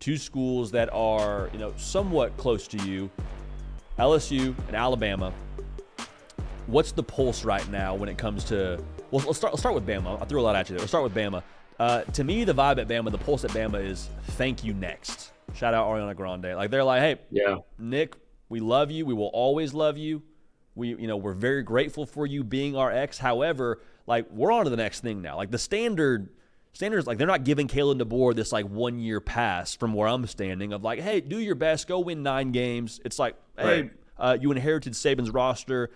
two schools that are, somewhat close to you, LSU and Alabama. What's the pulse right now when it comes to – well, let's start with Bama. I threw a lot at you there. Let's start with Bama. To me, the vibe at Bama, the pulse at Bama is thank you next. Shout out Ariana Grande. Like, they're like, hey, yeah, Nick, we love you. We will always love you. We're very grateful for you being our ex. However, like, we're on to the next thing now. Like, the standards, like, they're not giving Kalen DeBoer this, like, 1 year pass from where I'm standing of like, hey, do your best, go win 9 games. It's like, hey, you inherited Saban's roster.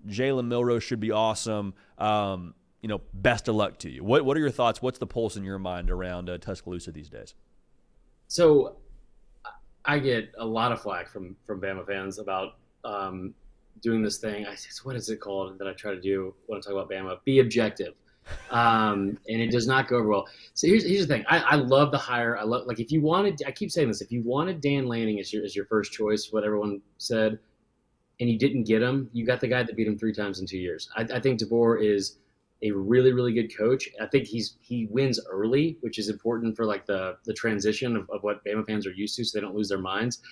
Jalen Milroe should be awesome. Best of luck to you. What are your thoughts? What's the pulse in your mind around Tuscaloosa these days? So I get a lot of flack from Bama fans about doing this thing. What is it called that I try to do when I talk about Bama? Be objective. And it does not go over well. So here's the thing. I love the hire. Like, if you wanted, I keep saying this, if you wanted Dan Lanning as your first choice, what everyone said, and you didn't get him, you got the guy that beat him 3 times in 2 years. I think DeBoer is a really, really good coach. I think he wins early, which is important for like the transition of what Bama fans are used to, so they don't lose their minds.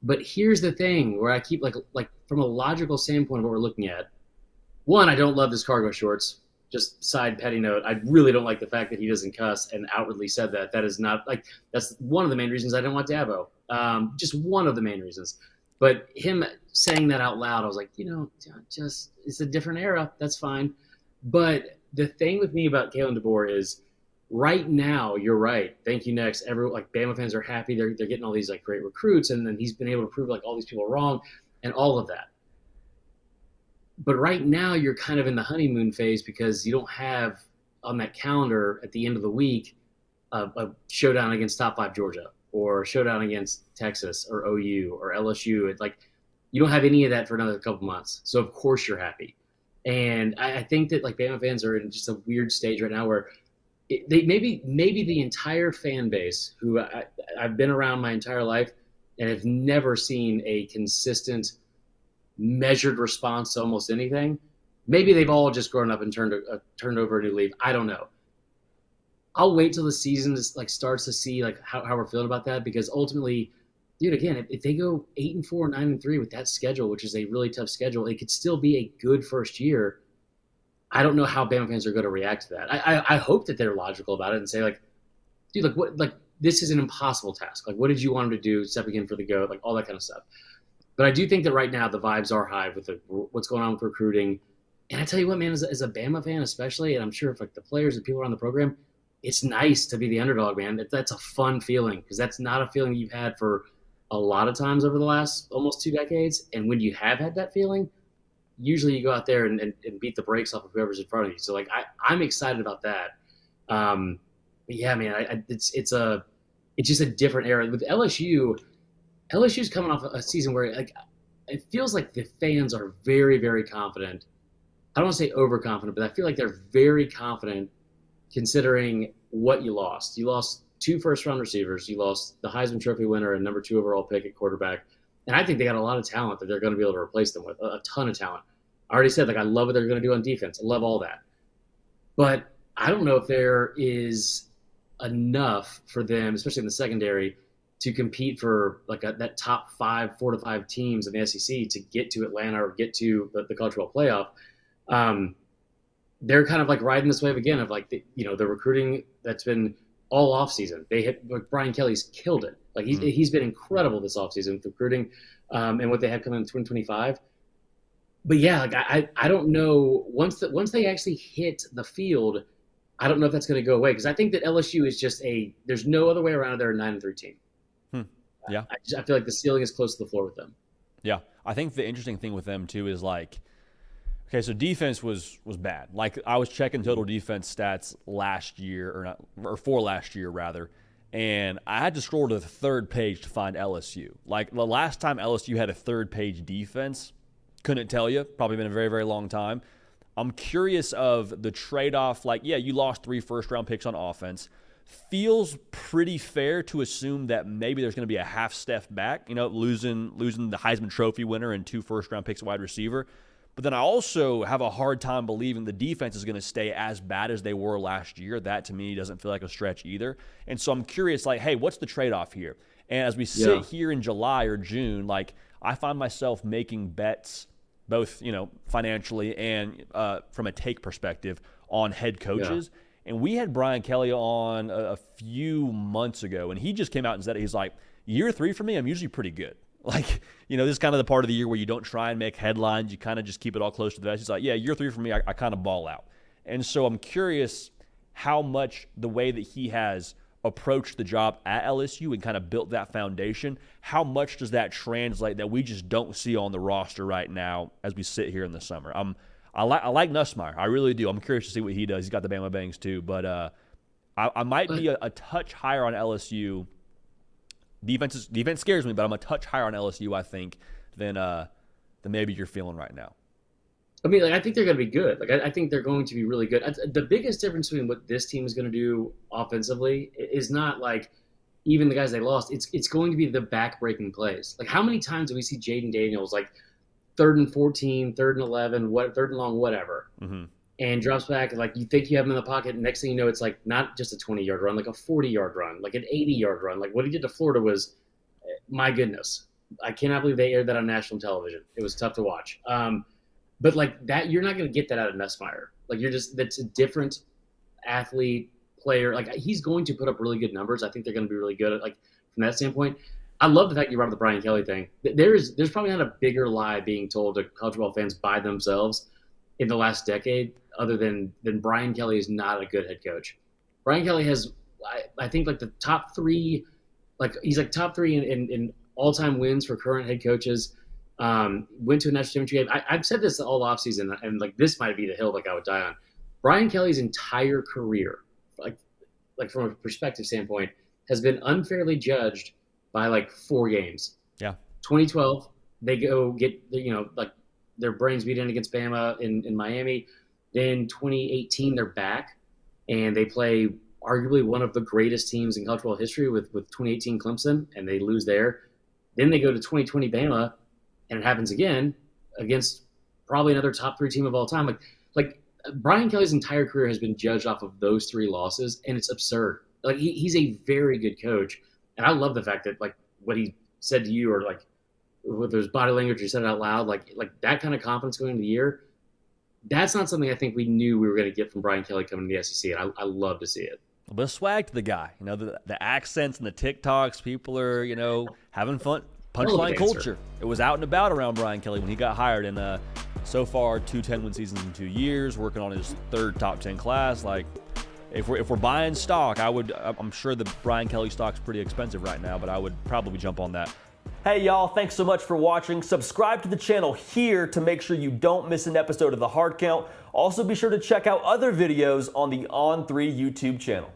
But here's the thing where I keep like from a logical standpoint of what we're looking at. One, I don't love his cargo shorts. Just side petty note, I really don't like the fact that he doesn't cuss and outwardly said that. That is not like, that's one of the main reasons I don't want Dabo. Just one of the main reasons. But him saying that out loud, I was like, just it's a different era. That's fine. But the thing with me about Kalen DeBoer is right now, you're right. Thank you, next. Bama fans are happy. They're getting all these like great recruits, and then he's been able to prove like all these people are wrong and all of that. But right now, you're kind of in the honeymoon phase because you don't have on that calendar at the end of the week a showdown against top 5 Georgia or showdown against Texas or OU or LSU. It's like you don't have any of that for another couple months. So of course you're happy. And I think that like Bama fans are in just a weird stage right now where they maybe the entire fan base who I've been around my entire life and have never seen a consistent measured response to almost anything. Maybe they've all just grown up and turned over a new leaf. I don't know. I'll wait till the season starts to see like how we're feeling about that, because ultimately, dude, again, if they go 8-4, 9-3 with that schedule, which is a really tough schedule, it could still be a good first year. I don't know how Bama fans are going to react to that. I hope that they're logical about it and say like, dude, like what, like this is an impossible task. Like, what did you want him to do? Stepping in for the GOAT, like all that kind of stuff. But I do think that right now the vibes are high with what's going on with recruiting. And I tell you what, man, as a Bama fan especially, and I'm sure if like the players and people around the program, it's nice to be the underdog, man. That's a fun feeling, because that's not a feeling you've had for a lot of times over the last almost 2 decades. And when you have had that feeling, usually you go out there and beat the brakes off of whoever's in front of you. So like I'm excited about that. But yeah, man, it's just a different era with LSU. LSU's coming off a season where like it feels like the fans are very, very confident. I don't want to say overconfident, but I feel like they're very confident considering what you lost. You lost 2 first-round receivers. You lost the Heisman Trophy winner and number 2 overall pick at quarterback. And I think they got a lot of talent that they're going to be able to replace them with, a ton of talent. I already said, like, I love what they're going to do on defense. I love all that. But I don't know if there is enough for them, especially in the secondary, to compete for like that top 4 to 5 teams in the SEC to get to Atlanta or get to the college football playoff. They're kind of like riding this wave again of like the recruiting that's been all off season. They hit like Brian Kelly's killed it. Like he's been incredible this offseason with recruiting and what they have coming in 2025. But yeah, like I don't know once they actually hit the field, I don't know if that's going to go away, because I think that LSU is just there's no other way around it. They're a 9-3 team. Yeah, I feel like the ceiling is close to the floor with them. Yeah, I think the interesting thing with them too is like, okay, so defense was bad. Like I was checking total defense stats last year for last year rather, and I had to scroll to the 3rd page to find LSU. Like the last time LSU had a 3rd page defense, couldn't tell you. Probably been a very, very long time. I'm curious of the trade-off. Like, yeah, you lost 3 first-round picks on offense. Feels pretty fair to assume that maybe there's going to be a half step back, losing the Heisman Trophy winner and 2 first-round picks at wide receiver. But then I also have a hard time believing the defense is going to stay as bad as they were last year. That, to me, doesn't feel like a stretch either. And so I'm curious, like, hey, what's the trade-off here? And as we sit here in July or June, like, I find myself making bets, both, financially and from a take perspective, on head coaches. Yeah. And we had Brian Kelly on a few months ago, and he just came out and said, he's like, year 3 for me, I'm usually pretty good. Like, this is kind of the part of the year where you don't try and make headlines. You kind of just keep it all close to the vest. He's like, yeah, year 3 for me, I kind of ball out. And so I'm curious how much the way that he has approached the job at LSU and kind of built that foundation, how much does that translate that we just don't see on the roster right now as we sit here in the summer? I like Nussmeier. I really do. I'm curious to see what he does. He's got the Bama Bangs too. But I might be a touch higher on LSU. Defense scares me, but I'm a touch higher on LSU, I think, than maybe you're feeling right now. I mean, I think they're going to be good. I think they're going to be really good. The biggest difference between what this team is going to do offensively is not like even the guys they lost. It's going to be the back-breaking plays. Like, how many times do we see Jaden Daniels, like, 3rd and 14, 3rd and 11, 3rd and long, whatever, and drops back, like, you think you have him in the pocket, and next thing you know, it's, like, not just a 20-yard run, like a 40-yard run, like an 80-yard run. Like, what he did to Florida was, my goodness. I cannot believe they aired that on national television. It was tough to watch. But, like, that, you're not going to get that out of Nussmeier. Like, that's a different athlete, player. Like, he's going to put up really good numbers. I think they're going to be really good at, like, from that standpoint. I love the fact you brought up the Brian Kelly thing. There's probably not a bigger lie being told to college football fans by themselves in the last decade other than Brian Kelly is not a good head coach. Brian Kelly has, I think, like, the top 3, like, he's like top 3 in all-time wins for current head coaches. Went to a national championship game. I've said this all offseason, and, like, this might be the hill, like, I would die on. Brian Kelly's entire career, like from a perspective standpoint, has been unfairly judged by, like, 4 games. Yeah. 2012, they go get, like, their brains beat in against Bama in Miami. Then 2018, they're back, and they play arguably one of the greatest teams in college football history with 2018 Clemson, and they lose there. Then they go to 2020 Bama, and it happens again against probably another top 3 team of all time. Like Brian Kelly's entire career has been judged off of those 3 losses, and it's absurd. Like, he's a very good coach, and I love the fact that, like, what he said to you, or, like, with his body language, he said it out loud, like that kind of confidence going into the year. That's not something I think we knew we were going to get from Brian Kelly coming to the SEC, and I love to see it. A bit of swag to the guy. The accents and the TikToks, people are, having fun. Punchline culture. It was out and about around Brian Kelly when he got hired, and so far 2 10-win seasons in 2 years, working on his 3rd top 10 class. Like, if we're buying stock, I'm sure the Brian Kelly stock's pretty expensive right now, but I would probably jump on that. Hey y'all, thanks so much for watching. Subscribe to the channel here to make sure you don't miss an episode of The Hard Count. Also be sure to check out other videos on the On3 YouTube channel.